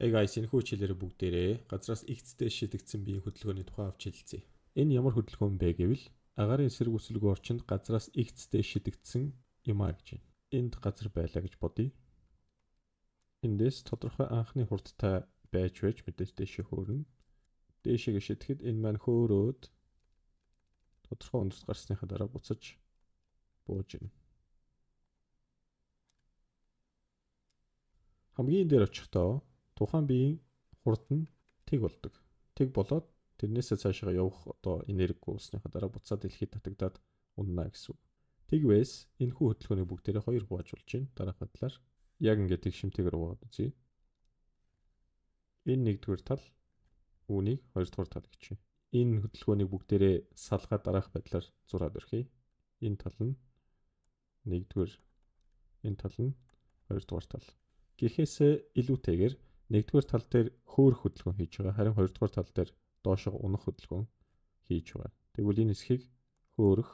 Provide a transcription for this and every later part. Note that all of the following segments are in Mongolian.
Hey guys, энэ хүү хичээлээр бүгдээрээ газраас X-тэй шидэгдсэн биеийн хөдөлгөөний тухай авч хэлцгээе. Энэ ямар хөдөлгөөн бэ гэвэл агаарын эсрэг үсэлгүй орчинд газраас X-тэй шидэгдсэн юм а гэж байна. Энд газар байлаа гэж бодъё. Эндээс тодорхой анхны хурдтай байж мэдээж дэшээ хөөрнө. Дэшээгээ шидэхэд энэ маань хөөрөөд тодорхой өндөрт гарсныхаа дараа буцаж бууж ийн. Хамгийн дээр очихдоо тухайн биеийн хурд нь тэг болдог. Тэг болоод тэрнээсээ цаашаа явах энерги гүйсныхаа дараа буцаад дэлхийд татагдаад унана гэсэн үг. Тэгвээс энэ хүү хөдөлгөөнийг бүгдээрээ хоёр хуваажуулж байна. Дараах талаар яг ингээд тэг шимтэйгээр хуваагаад үзье. Энэ нэгдүгээр тал, үүнийг хоёрдугаар тал гэж байна. Энэ хөдөлгөөнийг бүгдээрээ салгаад дараах байдлаар зураад өрхий. Энэ тал нь нэгдүгээр, энэ тал нь хоёрдугаар тал. Гэхээсээ илүүтэйгээр нэгдүгээр тал дээр хөөрөх хөдөлгөөн хийж байгаа. Харин хоёрдугаар тал дээр доошоо унах хөдөлгөөн хийж байгаа. Тэгвэл энэ хэсгийг хөөрөх,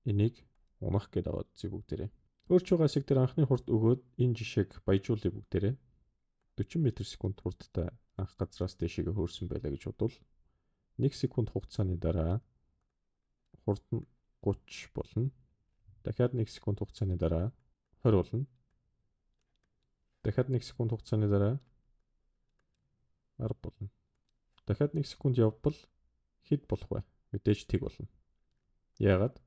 энийг унах гэдээ аваад үзье бүгдээрээ. Хөөрч байгаа хэсэг дээр анхны хурд өгөөд энэ жишээг баяжуулъя бүгдээрээ. 40 м/сек хурдтай анх газраас дэшегээ хөөрсөн байлаа гэж бодвол 1 секунд хугацааны дараа хурд нь 30 болно. Дахиад 1 секунд хугацааны дараа 20 болно. Дахиад 1 секунд хугацааны дараа 10 болно. Дахиад 1 секунд явбал хэд болох вэ? Мэдээж тэг болно. Яагаад?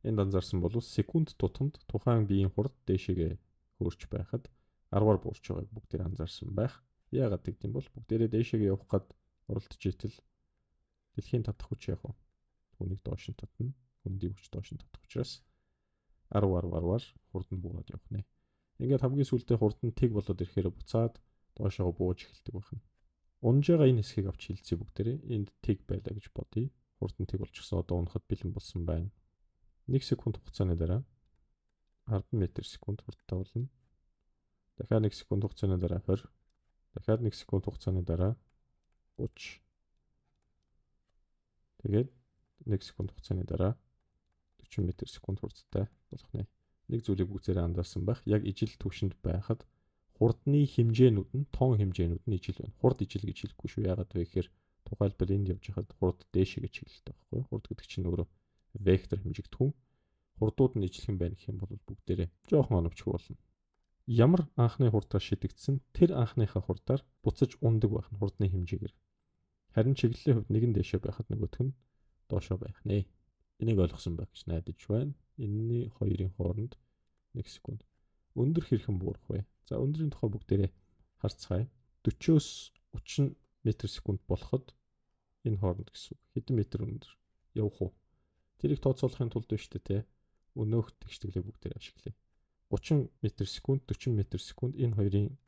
Энд анзаарсан бол секунд тутамд тухайн биеийн хурд дэшегээ хөөрч байхад 10-аар буурч байгааг бүгдээр анзаарсан байх. Яагаад тэгдэм бол бүгдээрээ дэшегээ явах гад оролдож итэл дэлхийн татах хүч яах вэ? Түүнийг доош нь татна. Хүндийн хүч доош нь татах учраас 10-аар хурд нь буураад явах нэ. Ингээд хамгийн сүүлдээ хурд нь тэг болоод ирэхээр буцаад доошоо бууж эхэлдэг байна. Унж байгаа энэ хэсгийг авч хэлцээ бүгдээрээ. Энд тэг байлаа гэж бодъё. Хурд нь тэг болчихсон. Одоо унахад бэлэн болсон байна. 1 секунд хугацааны дараа 10 м/сек хурдтай болно. Дахиад 1 секунд хугацааны дараа 20. Дахиад 1 секунд хугацааны дараа 30. Тэгээд 1 секунд хугацааны дараа 40 м/сек хурдтай болох нэ. Нэг зүйлийг бүгдээрээ анзаарсан байх. Яг ижил түвшинд байхад хурдны хэмжээнүүд нь тон хэмжээнүүд нь ижил байна. Хурд ижил гэж хэлэхгүй шүү. Яагаад вэ гэхээр тухайлбал энд явж байхад хурд дээшээ гэж хэлдэг байхгүй. Хурд гэдэг чинь өөрөө вектор хэмжигдэхүүн. Хурдууд нь ижилхэн байна гэх юм бол бүгдээрээ жоохон оновчгүй болно. Ямар анхны хурдаар шидэгдсэн тэр анхныхаа хурдаар буцаж ундаг байх нь хурдны хэмжээгээр. Харин чиглэлийн хувьд нэг нь дээшээ байхад нөгөөх нь доошоо байх нэ. Энийг ойлгосон байх гэж найдаж байна. Энэний хоёрын хооронд 1 секунд. Өндөр хэрхэн буурах вэ? За өндрийн тухай бүгдээрээ харцгаая. 40-оос 30 м/сек болоход энэ хооронд гэсэн үг. Хэдэн метр өндөр явах уу? Тэрийг тооцоолохын тулд биш үү те? Өнөөх тэгштэглээ бүгдээрээ ашиглая. 30 м/сек, 40 м/сек энэ хоёрын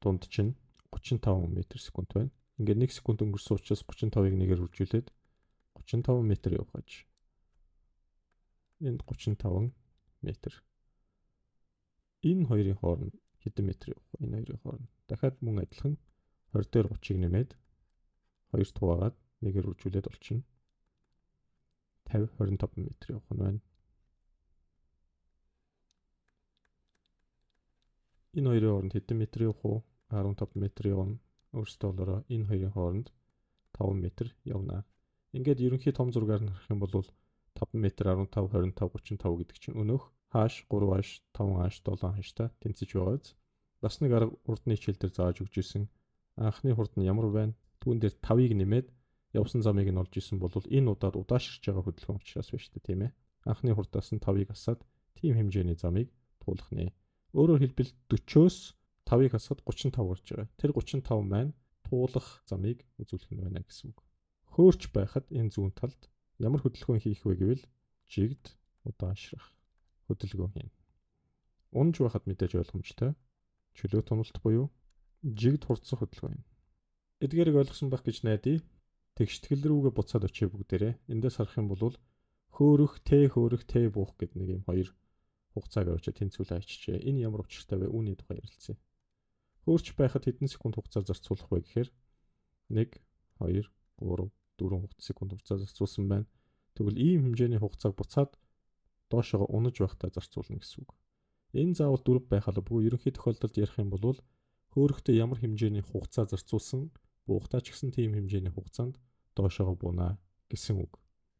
дунд чинь 35 м/сек байна. Ингээд 1 секунд өнгөрсөн учраас 35-ыг нэгээр үржүүлээд 35 м явах гэж. Энд 35 м. Энэ хоёрын хооронд хэдэн метр явах вэ? Энэ хоёрын хооронд. Дахиад мөн адилхан 20 дээр 30-ыг нэмээд 2 хуваагаад нэгээр үржүүлээд олчихно. 25 м явах нь байна. Энэ хоёрын хооронд хэдэн метр явах вэ? 15 м явна. Өөрсдөө болороо энэ хоёрын хооронд 5 м явна. Ингээд ерөнхий том зургаар нь харах юм бол 5 м, 15, 25, 35 гэдэг чинь өнөөх хааш, 3 хааш, 5 хааш, 7 хааштай тэнцэж байгааз. Бас нэг арга хурдны хичээл дээр зааж өгч ирсэн. Анхны хурд нь ямар байна? Түүн дээр 5-ыг нэмээд явсан замыг нь олж исэн бол энэ удаад удаашрж байгаа хөдөлгөөн учраас байна шүү дээ, тийм ээ. Анхны хурдаас нь 5-ыг асаад тийм хэмжээний замыг туулах нэ. Өөрөөр хэлбэл 40-оос 5-ыг асаад 35 гарч байгаа. Тэр 35 маань туулах замыг үзүүлэх нь байна гэсэн үг. Хөөрч байхад энэ зүүн талд ямар хөдөлгөөн хийх вэ гэвэл жигд удаашрах хөдөлгөөн хийнэ. Унж байхад мэдээж ойлгомжтой. Чөлөө туналт буюу жигд хурдсах хөдөлгөөн юм. Эдгээрийг ойлгосон байх гэж найдаа. Тэгштгэл рүүгээ буцаад очие бүгдээрээ. Эндээс харах юм бол хөөрөх, тэ буух гэдэг нэг юм хоёр хугацааг авчиад тэнцвүүлээ ачижээ. Энэ ямар учиртай вэ? Үүний тухай ярилцъя. Хөөрч байхад хэдэн секунд хугацаа зарцуулах вэ гэхээр 1, 2, 3, 4 секунд хугацаа зарцуулсан байна. Тэгвэл ийм хэмжээний хугацааг буцаад доошоо унаж байхдаа зарцуулна гэсэн үг. Энэ заавал 4 байх албагүй. Ерөнхий тохиолдолд ярих юм бол хөөрөхтэй ямар хэмжээний хугацаа зарцуулсан буухтаа ч гэсэн тийм хэмжээний хугацаанд доошоо буунаа гэсэн үг.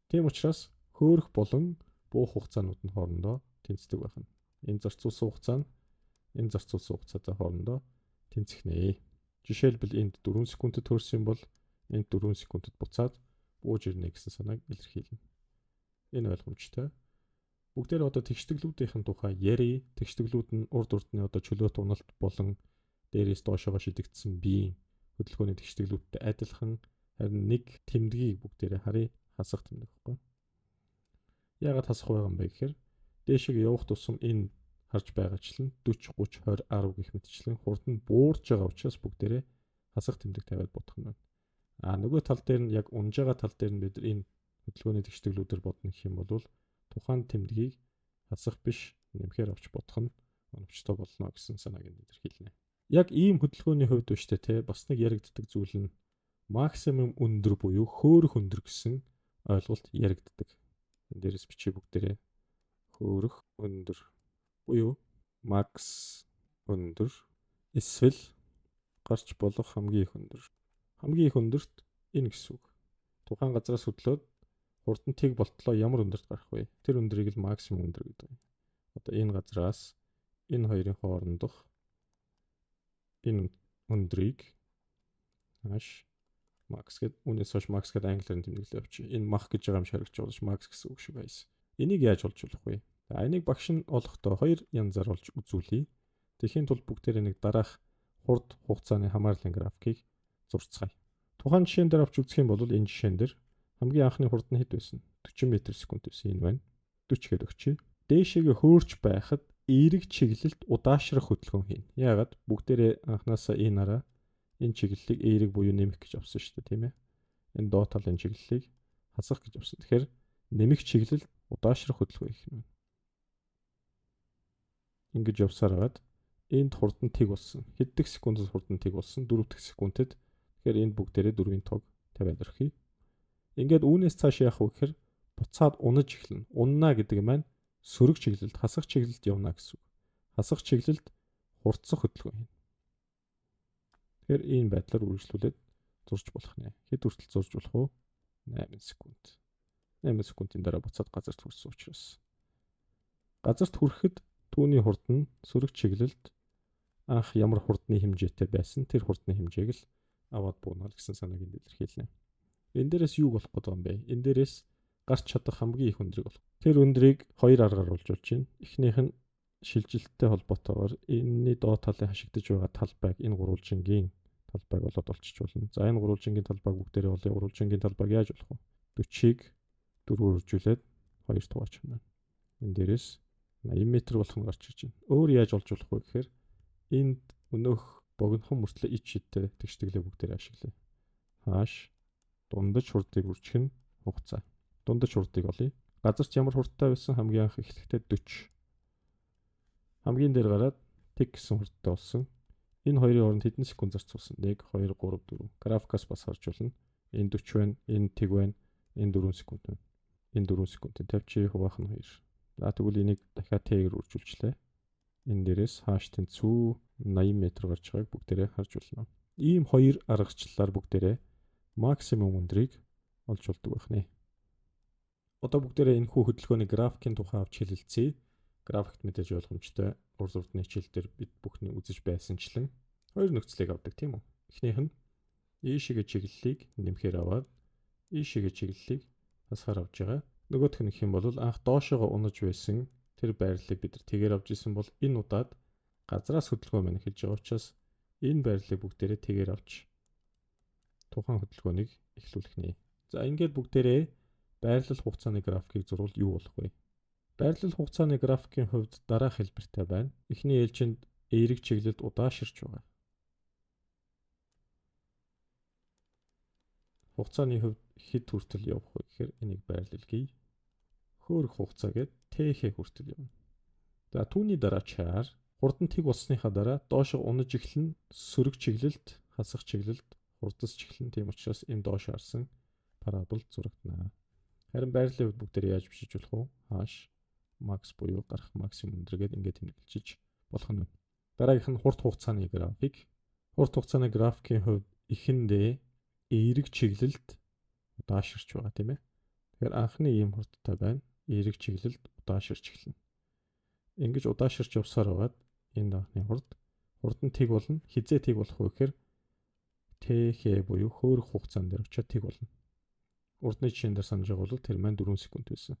Тийм учраас хөөрөх болон буух хугацаанууд нь хоорондоо тэнцдэг байх нь. Энэ зарцуулсан хугацаа нь энэ зарцуулсан хугацаатай хоорондоо тэнцэх нэ. Жишээлбэл энд 4 секундэд хөрсөн бол энд 4 секундэд буцаад бууж ирнэ гэсэн санааг илэрхийлнэ. Энэ ойлгомжтой. Бүгдээр одоо тэгштгэлүүдийн тухай яри. Тэгштгэлүүд нь урд урдны одоо чөлөөт уналт болон дээрээс доошоо шидэгдсэн биеийн хөдөлгөөний тэгштгэлүүдтэй адилхан, харин нэг тэмдгийг бүгдээрээ харъя. Хасах тэмдэг гэхгүй. Яагаад хасах байгаа юм бэ гэхээр дээшээ явах тусам энэ харж байгаачлан 40 30 20 10 гэх мэтчлэн хурд нь буурж байгаа учраас бүгдээрээ хасах тэмдэг тавиад бодох юм байна. Нөгөө тал дээр нь яг унж байгаа тал дээр нь бид энэ хөдөлгөөний тэгштгэлүүдээр бодно гэх юм бол тухайн тэмдгийг хасах биш нэмэхээр авч бодох нь оновчтой болно гэсэн санааг илэрхийлнэ. Яг ийм хөдөлгөөний хувьд биш те бас нэг яригддаг зүйл нь максимум өндөр буюу хөөрөх өндөр гэсэн ойлголт яригддаг. Энд дээрээс бичиж бүгдээрээ хөөрөх өндөр буюу макс өндөр эсвэл гарч болох хамгийн их өндөр. Хамгийн их өндөрт энэ гэсэн үг. Тухайн газраас хөдлөөд хурд нь тэг болтлоо ямар өндөрт гарах вэ? Тэр өндрийг л максимум өндөр гэдэг. Одоо энэ газраас энэ хоёрын хоорондох энэ өндрийг маш макс гэд үнээс хойш макс гэд англиар тэмдэглээ явчих. Энэ мах гэж байгаа юм шаргаж болж макс гэсэн үг шиг байсан. Энийг яаж олж болох вэ? Энийг багш нь олохдоо хоёр янзаар олж үзүүлье. Тэхийн тулд бүгдээрээ нэг дараах хурд хугацааны хамаарлын графикийг зурцгаая. Тухайн жишээн дээр авч үзэх юм бол энэ жишээн дээр хамгийн анхны хурд нь хэд байсан? 40 м/сек байсан энэ байна. 40 гээд өгчээ. Дээшээгээ хөөрч байхад эерэг чиглэлд удаашрах хөдөлгөөн хийнэ. Яагаад? Бүгдээрээ анханасаа энэ араа энэ чиглэлийг эерэг буюу нэмэх гэж авсан шүү дээ, тийм ээ. Энэ доод талын чиглэлийг хасах гэж авсан. Тэгэхээр нэмэх чиглэл удаашрах хөдөлгөөн хийх юм. Ингэж явсаар хагаад энд хурд нь тэг болсон. Хэддэг секундэд хурд нь тэг болсон? 4 дэх секундэд. Тэгэхээр энд бүгдээрээ 4-ийн тог тавиад өрхий. Ингээд үүнээс цааш яах вэ гэхээр буцаад унаж эхэлнэ. Уннаа гэдэг нь маань сөрөг чиглэлд, хасах чиглэлд явна гэсэн үг. Хасах чиглэлд хурцсах хөдөлгөөн хийнэ. Тэгэхээр ийм байдлаар үргэлжлүүлээд зурж болох нэ. Хэд хүртэл зурж болох вэ? 8 секунд. 8 секундын дараа буцаад газарт хүрсэн учраас. Газарт хүрэхэд түүний хурд нь сөрөг чиглэлд анх ямар хурдны хэмжээтэй байсан тэр хурдны хэмжээг л аваад буунаа гэсэн санааг илэрхийлнэ. Энэ дээрээс юу болох гэдэг юм бэ? Энэ дээрээс гарч чадах хамгийн их өндрийг болох. Тэр өндрийг хоёр аргаар болж байна. Эхнийх нь шилжилттэй холбоотойгоор энэний доод талын хашигдж байгаа талбайг энэ гурвалжингийн талбайг болоод олччихволно. За энэ гурвалжингийн талбайг бүгдээрээ олъё. Гурвалжингийн талбайг яаж болох вэ? 40-ыг 4-өөр үржүүлээд 2 тугаач байна. Энэ дээрээс 80 м болох нь гарч ирж байна. Өөр яаж олж болох вэ гэхээр энд өнөөх богинохон мөртлөө ич шидтэй тэгштэглээ бүгдээрээ ашиглая. Хааш дундаж хурдыг үржих нь хугацаа. Дундаж хурдыг олъё. Газарт ямар хурдтай байсан? Хамгийн анх эхлэхдээ 40. Хамгийн дээр гараад тэг гэсэн хурдтай болсон. Энэ хоёрын хооронд хэдэн секунд зарцуулсан? 1 2 3 4. Графикаас бас харж болно. Энэ 40 байна, энэ тэг байна, энэ 4 секунд байна. Энэ 4 секундын 50 хуваах нь 2. За тэгвэл энийг дахиад Т-гээр үржүүлчлээ. Энэ дээрээс хааш тэнцүү 80 м гарч байгааг бүгдээрээ харж байна. Ийм хоёр аргачлалаар бүгдээрээ максимум өндрийг олж болдог байх нэ. Одоо бүгдээрээ энэ хүү хөдөлгөөний графикийн тухай авч хэлэлцгээе. Графикт мэдээж ойлгомжтой урд урдны хичээл дээр бид бүхний үзэж байсанчлан хоёр нөхцөлийг авдаг тийм үү? Эхнийх нь ийшээгээ чиглэлийг нэмэхээр аваад ийшээгээ чиглэлийг хасгаар авж байгаа. Нөгөөх нь гэх юм бол анх доошоогоо унаж байсан тэр байрлалыг бид нар тэгээр авч исэн бол энэ удаад газраас хөдөлгөөн маань эхэлж байгаа учраас энэ байрлалыг бүгдээрээ тэгээр авч тухайн хөдөлгөөнийг эхлүүлэх нэ. За ингээд бүгдээрээ байрлал хугацааны графикийг зурвал юу болох вэ? Байрлал хугацааны графикийн хувьд дараах хэлбэртэй байна. Эхний ээлжинд эерэг чиглэлд удааширч байгаа. Хугацааны хувьд хэд хүртэл явах вэ гэхээр энийг байрлалгий. Хөөрөх хугацаа гээд Т-х хүртэл явна. За түүний дараа чаар хурд нь тэг болсныхаа дараа доош унаж эхлэн сөрөг чиглэлд, хасах чиглэлд хурдас чиглэн. Тийм учраас энэ доош харсан парабол зурагдана. Харин байрлалын хувьд бүгдээр яаж бичиж болох вэ? Хааш макс буюу гарах максимум өндөр гэдэг ингээд тэмдэглэж болох нь. Дараагийнх нь хурд хугацааны график. Хурд хугацааны графикийн хувьд эхэндээ эерэг чиглэлд удааширч байгаа тийм ээ. Тэгэхээр анхны ийм хурдтай байна. Эерэг чиглэлд удааширч эхэлнэ. Ингэж удааширч явсаар байгаад энэ анхны хурд нь тэг болно. Хизээ тэг болох вэ гэхээр TH буюу хөөрөх хугацаан дээр очиод тэг болно. Урдны жишээн дээр санаж байгаа бол тэр маань 4 секунд байсан.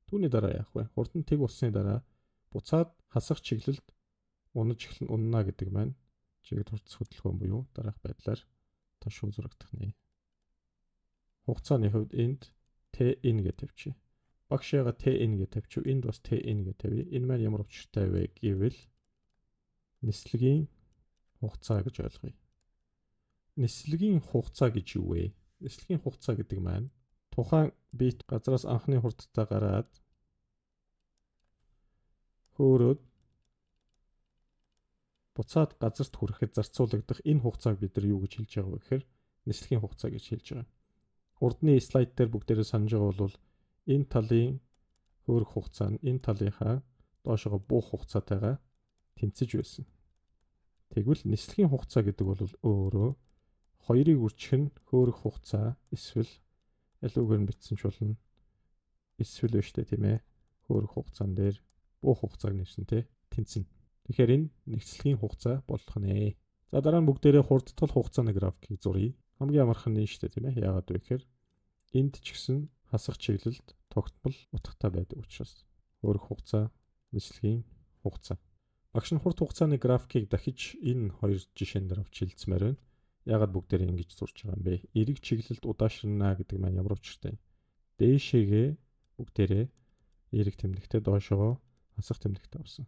Түүний дараа яах вэ? Хурд нь тэг болсны дараа буцаад хасах чиглэлд унана гэдэг маань чигт хурц хөдөлгөөн буюу дараах байдлаар ташуу зурагдах нэ. Хугацааны хувьд энд TN гэж тавьчих. Багшаага TN гэж тавьчих. Энд бас TN гэж тавья. Энэ маань ямар учиртай вэ гэвэл нислэгийн хугацаа гэж ойлгоё. Нислэгийн хугацаа гэж юу вэ? Нислэгийн хугацаа гэдэг маань тухайн бит газраас анхны хурдтай гараад хөөрөөд буцаад газарт хүрэхэд зарцуулагдах энэ хугацааг бид нар юу гэж хэлж байгаа вэ гэхээр нислэгийн хугацаа гэж хэлж байгаа. Урдны слайд дээр бүгдээрээ санаж байгаа бол энэ талын хөөрөх хугацаа нь энэ талынхаа доошогоо буух хугацаатайгаа тэнцэж байсан. Тэгвэл нислэгийн хугацаа гэдэг бол өөрөө хоёрыг үржих нь хөөрөх хугацаа эсвэл ялуугаар нь бичсэн ч болно. Эсвэл биш үү тийм ээ. Хөөрөх хугацаан дээр буух хугацааг нэвсэн те тэнцэнэ. Тэгэхээр энэ нислэгийн хугацаа болох нэ. За дараа нь бүгдээрээ хурдтгал хугацааны графикийг зуръя. Хамгийн амархан нь шүү дээ тийм ээ. Яагаад вэ гэхээр энд ч гэсэн хасах чиглэлд тогтмол утгатай байдаг учраас хөөрөх хугацаа, нислэгийн хугацаа. Багш нь хурд хугацааны графикийг дахиж энэ хоёр жишээн дээр авч хэлцмээр байна. Яагаад бүгдээрээ ингэж зурж байгаа юм бэ? Эрэг чиглэлд удаашрна гэдэг маань ямар учиртай юм? Дээшээгээ бүгдээрээ эрэг тэмдэгтээ доошогоо хасах тэмдэгтээ авсан.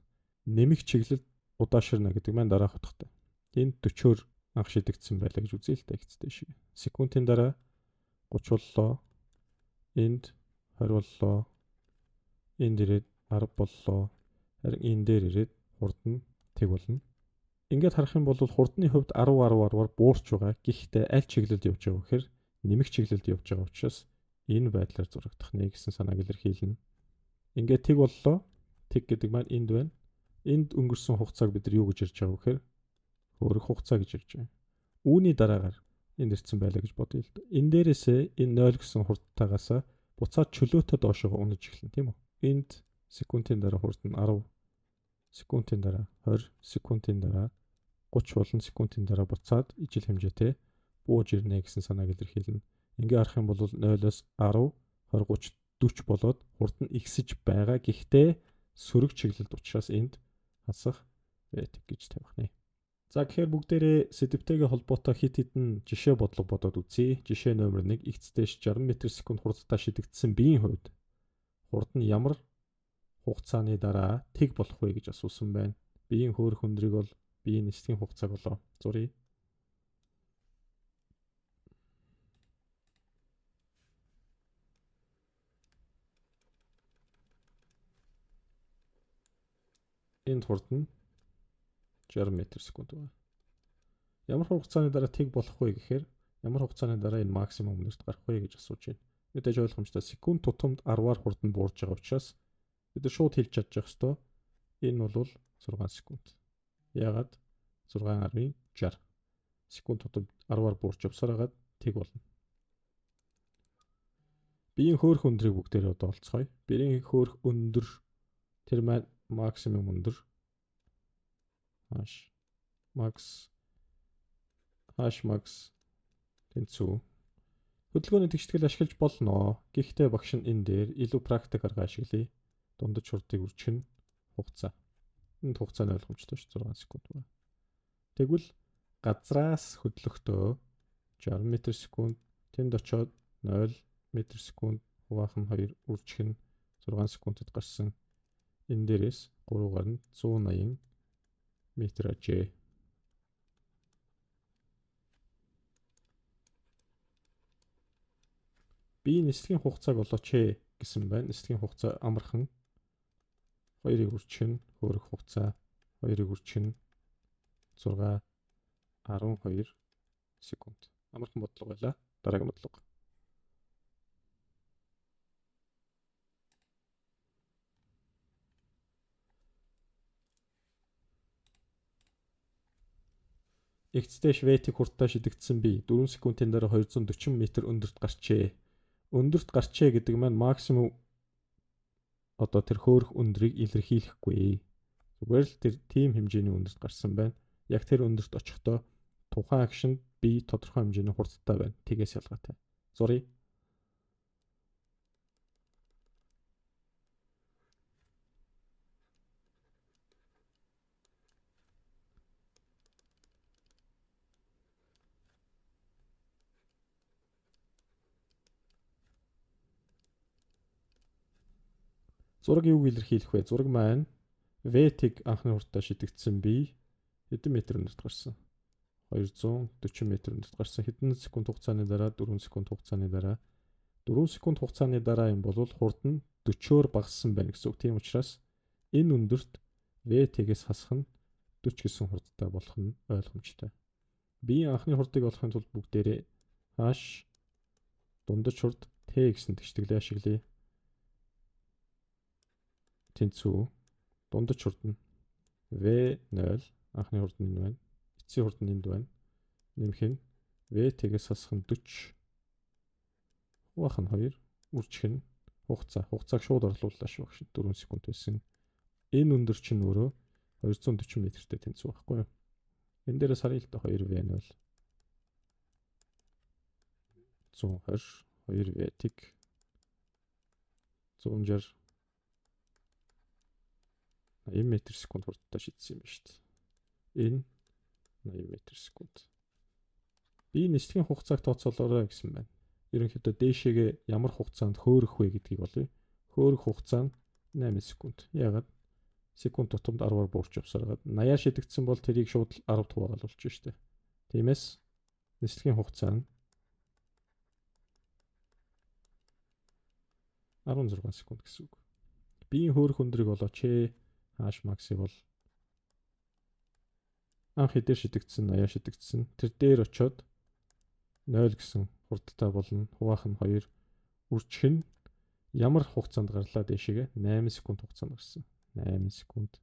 Нэмэх чиглэлд удаашрна гэдэг маань дараах утгатай. Энд 40-өөр анх шидэгдсэн байлаа гэж үзье л та хэвчтэй шиг. Секундын дараа 30 боллоо. Энд 20 боллоо. Энд ирээд 10 боллоо. Харин энэ дээр ирээд хурд нь тэг болно. Ингээд харах юм бол хурдны хувьд 10-10-10-аар буурч байгаа. Гэхдээ аль чиглэлд явж байгаа вэ гэхээр нэмэх чиглэлд явж байгаа учраас энэ байдлаар зурагдах нэ гэсэн санааг илэрхийлнэ. Ингээд тэг боллоо. Тэг гэдэг маань энд байна. Энд өнгөрсөн хугацааг бид нар юу гэж ярьж байгаа вэ гэхээр хөөрөх хугацаа гэж ярьж байгаа. Үүний дараагаар энд ирсэн байлаа гэж бодъё л да. Энэ дээрээсээ энэ 0 гэсэн хурдтайгаас буцаад чөлөөтэй доошоо унаж эхэлнэ тийм үү? Энд секундын дараа хурд нь 10, секундын дараа 20, секундын дараа 30 болон секундын дараа буцаад ижил хэмжээтэй бууж ирнэ гэсэн санааг илэрхийлнэ. Ингээ харах юм бол 0-оос 10, 20, 30, 40 болоод хурд нь ихсэж байгаа. Гэхдээ сөрөг чиглэлд учраас энд хасах байдаг гэж тавих нэ. За тэгэхээр бүгдээрээ сэдвтэйгээ холбоотой хит хитэн жишээ бодлого бодоод үзье. Жишээ номер 1 x-дэш 60 м/сек хурдтай шидэгдсэн биеийн хувьд хурд нь ямар хугацааны дараа тэг болох вэ гэж асуусан байна. Биеийн хөөрөх өндрийг бол биеийн нислэгийн хугацааг болоо зуръя. Энд хурд нь 60 м/сек байна. Ямар хугацааны дараа тэг болох вэ гэхээр ямар хугацааны дараа энэ максимум өнөрт гарах вэ гэж асууж байна. Мэдээж ойлгомжтой секунд тутамд 10-аар хурд нь буурж байгаа учраас бид нар шууд хэлж чадчих хэвээр. Энэ бол 6 секунд. Яагаад 6.60 секунд тутамд 10-аар буурч явсаар хагаад тэг болно. Биеийн хөөрөх өндрийг бүгдээрээ одоо олцгоё. Биеийн хөөрөх өндөр тэр маань максимум өндөр max тэнцүү хөдөлгөөний тэгштгэл ашиглаж болно. Гэхдээ багш нь энэ дээр илүү практик арга ашиглая. Дундаж хурдыг үржих нь хугацаа. Энд хугацааны ойлгомжтой ш 6 секунд байна. Тэгвэл газраас хөдлөхдөө 60 м/сек тэнд очоод 0 м/сек хуваахан 2 үржих нь 6 секундэд гарсан. Энэ дээрээс 3-гаар нь 180 м ажээ. Би нислэгийн хугацааг олооч гэсэн байна. Нислэгийн хугацаа амархан 2-ыг үржих нь хөөрөх хугацаа 2-ыг үржих нь 6.12 секунд. Амархан бодлого байлаа. Дараагийн бодлого. X-дэш V-ийг хурдтай шидэгдсэн би 4 секундын дараа 240 м өндөрт гарчээ. Өндөрт гарчээ гэдэг маань максимум одоо тэр хөөрөх өндрийг илэрхийлэхгүй. Зүгээр л тэр тийм хэмжээний өндөрт гарсан байна. Яг тэр өндөрт очихдоо тухайн акшнд би тодорхой хэмжээний хурдтай байна. Тгээс ялгаатай. Зуръя. Зураг юуг илэрхийлэх вэ? Зураг маань V-ийг анхны хурдтай шидэгдсэн би хэдэн метр өндөрт гарсан? 240 м өндөрт гарсан. Хэдэн секунд хугацааны дараа? 4 секунд хугацааны дараа. 4 секунд хугацааны дараа юм бол хурд нь 40-өөр багассан байна гэсэн үг. Тийм учраас энэ өндөрт V-ээс хасах нь 40 гэсэн хурдтай болох нь ойлгомжтой. Биеийн анхны хурдыг олохын тулд бүгдээрээ h дундаж хурд t гэсэн тэгштэглээ ашиглая. Тэнцүү дундаж хурд нь V0 анхны хурд нь энэ байна. Эцсийн хурд нь энд байна. Нэмэх нь V-ээс хасах нь 40. Хуваах нь 2. Үржих нь хугацааг шууд орлууллаа шүү гэж 4 секунд байсан. Энэ өндөр чинь өөрөө 240 м-тэй тэнцүү байхгүй юу? Энэ дээрээс харъя л да 2V0 120 2V-ийг 160 80 м/сек хурдтай шидсэн юм байна шүү дээ. Энэ 80 м/сек. Би нислэгийн хугацааг тооцоолоорой гэсэн байна. Ерөнхийдөө дээшээгээ ямар хугацаанд хөөрөх вэ гэдгийг болъё. Хөөрөх хугацаа нь 8 секунд. Яагаад? Секунд тутамд 10-аар буурч явсараад 80-аар шидэгдсэн бол тэрийг шууд 10 хуваагаалуулж штэ. Тиймээс нислэгийн хугацаа нь 16 секунд гэсэн үг. Биеийн хөөрөх өндрийг олооч ээ. H max-ыг бол анх хэдээр шидэгдсэн 80-аар шидэгдсэн. Тэр дээр очиод 0 гэсэн хурдтай болно. Хуваах нь 2. Үржих нь ямар хугацаанд гарлаа дээшээгээ 8 секунд хугацаанд гарсан. 8 секунд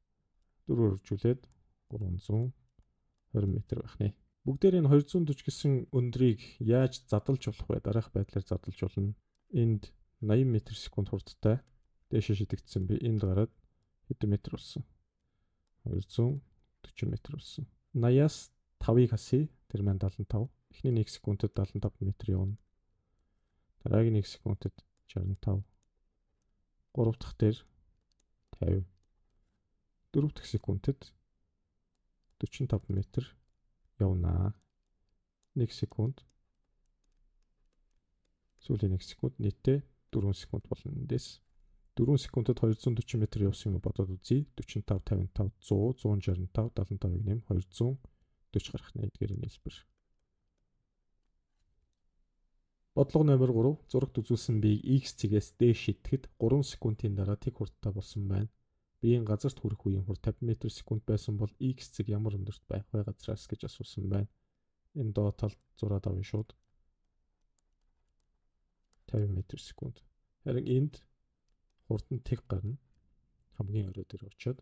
4-өөр үржүүлээд 320 м байх нэ. Бүгдээр энэ 240 гэсэн өндрийг яаж задлж болох вэ? Дараах байдлаар задлж болно. Энд 80 м/сек хурдтай дээшээ шидэгдсэн би энд гараад хэдэн метр болсон? 240 м болсон. 80-аас 5-ыг хасъя. Тэр маань 75. Эхний 1 секундэд 75 м явна. Дараагийн 1 секундэд 65. 3 дахь дээр 50. 4 дахь секундэд 45 м явнаа. 1 секунд. Сүүлийн 1 секунд нийтдээ 4 секунд болно эндээс. 4 секундэд 240 м явсан юм бодоод үзье. 45, 55, 100, 165, 75-ыг нэм 240 гарах нэ эдгээр нийлбэр. Бодлого номер 3. Зурагт үзүүлсэн биеийг X цэгээс дээш шидэхэд 3 секундын дараа тэг хурдтай болсон байна. Биеийн газарт хүрэх үеийн хурд 50 м/сек байсан бол X цэг ямар өндөрт байх вэ газраас гэж асуусан байна. Энэ доод талд зураад авъя шууд. 50 м/сек. Харин энд хурд нь тэг гарна. Хамгийн орой дээр очиод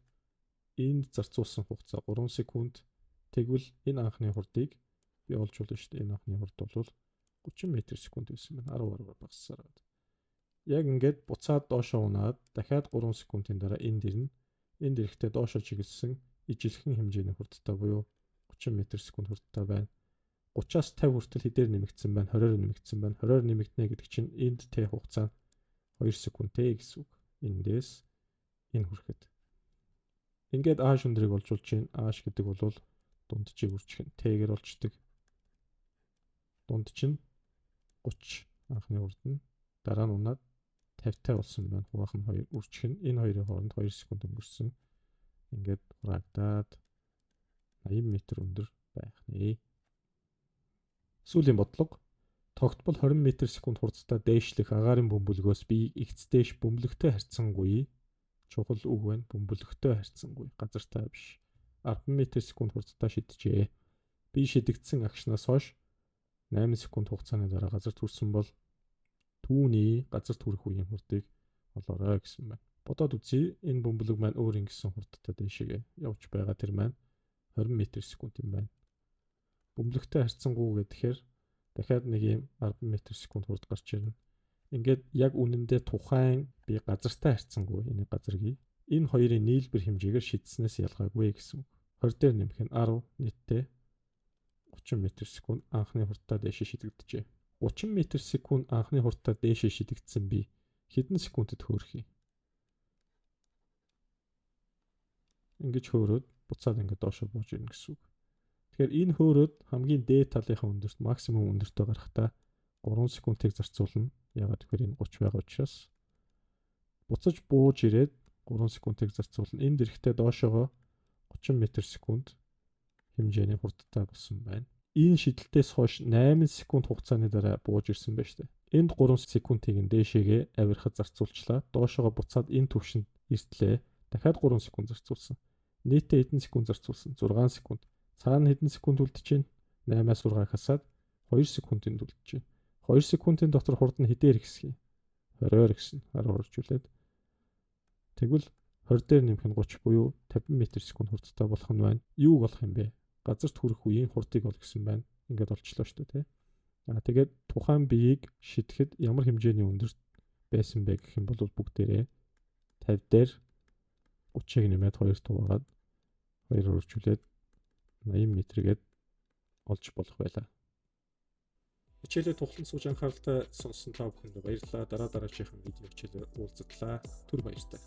энд зарцуулсан хугацаа 3 секунд. Тэгвэл энэ анхны хурдыг би олж болно шүү дээ. Энэ анхны хурд бол 30 м/сек байсан байна. 10-аар багассараад. Яг ингээд буцаад доошоо унаад дахиад 3 секундын дараа энд ирнэ. Энд ирэхдээ доошоо чиглэсэн ижилхэн хэмжээний хурдтай буюу 30 м/сек хурдтай байна. 30-аас 50 хүртэл хэдээр нэмэгдсэн байна? 20-оор нэмэгдсэн байна. 20-оор нэмэгдэнэ гэдэг чинь энд Т хугацаа 2 секундтэй гэсэн үг. Эндээс энэ хүрэхэд. Ингээд H өндрийг олжуулж чинь H гэдэг бол дундчийг үржих нь T-гээр олждаг. Дунд чинь 30 анхны хурд нь дараа нь унаад 50-тай болсон байна. Хуваах нь 2 үржих нь энэ хоёрын хооронд 2 секунд өнгөрсөн. Ингээд хурагдаад 80 м өндөр байх нэ. Сүүлийн бодлого. Тогтмол 20 м/сек хурдтай дээшлэх агаарын бөмбөлгөөс би X дээш бөмбөлөгтэй харьцангуй чухал үг байна. Бөмбөлөгтэй харьцангуй газартай биш. 10 м/сек хурдтай шидэжээ. Би шидэгдсэн агшнаас хойш 8 секунд хугацааны дараа газарт хүрсэн бол түүний газарт хүрэх үеийн хурдыг олоорой гэсэн байна. Бодоод үзье. Энэ бөмбөлөг маань өөр ингэсэн хурдтай дээшээгээ явж байгаа. Тэр маань 20 м/сек юм байна. бөмбөлөгтэй харьцангуй гэхээр дахиад нэг юм 10 м/сек хурд гарч ирнэ. Ингээд яг үнэндээ тухайн би газартай харьцангуй энэ газарыг энэ хоёрын нийлбэр хэмжээгээр шийдснээс ялгаагүй гэсэн үг. 20 дээр нэмэх нь 10 нийтдээ 30 м/сек анхны хурдтай дээшээ шидэгдэжээ. 30 м/сек анхны хурдтай дээшээ шидэгдсэн би хэдэн секундэд хөөрөх юм? Ингэж хөөрөөд буцаад ингээд доошо бууж ирнэ гэсэн үг. Тэгэхээр энэ хөөрөөд хамгийн дээд талынхаа өндөрт максимум өндөртөө гарахдаа 3 секундыг зарцуулна. Ягаад гэхээр энэ 30 байгаа учраас буцаж бууж ирээд 3 секундыг зарцуулна. Энд эрэхтэй доошоогоо 30 м/сек хэмжээний хурдтай болсон байна. Энэ шидэлтээс хойш 8 секунд хугацааны дараа бууж ирсэн байна шүү дээ. Энд 3 секундыг нь дээшээгээ авирахад зарцуулчлаа. Доошоогоо буцаад энэ түвшинд иртлээ. Дахиад 3 секунд зарцуулсан. Нийтдээ хэдэн секунд зарцуулсан? 6 секунд. Цаана хэдэн секунд үлдчихэв? 8-аас 6 хасаад 2 секундэд үлдчихэв. 2 секундын дотор хурд нь хэдээр ихсэх юм? 20-оор ихсэн. 10 оржуулээд. Тэгвэл 20 дээр нэмэх нь 30 буюу 50 м/сек хурдтай болох нь байна. Юу болох юм бэ? Газарт хүрэх үеийн хурдыг ол гэсэн байна. Ингээд олчлоо шүү дээ, тэ. Тэгээд тухайн биеийг шидэхэд ямар хэмжээний өндөрт байсан бэ гэх юм бол бүгдээрээ 50 дээр 30-ыг нэмээд 2 туваагаад 2 өржүүлээд 80 м-гээд олж болох байлаа. Хичээлээ тухлан сууж анхааралтай сонссон та бүхэнд баярлалаа. Дараагийн видео хичээлээр уулзтлаа. Түр баяртай.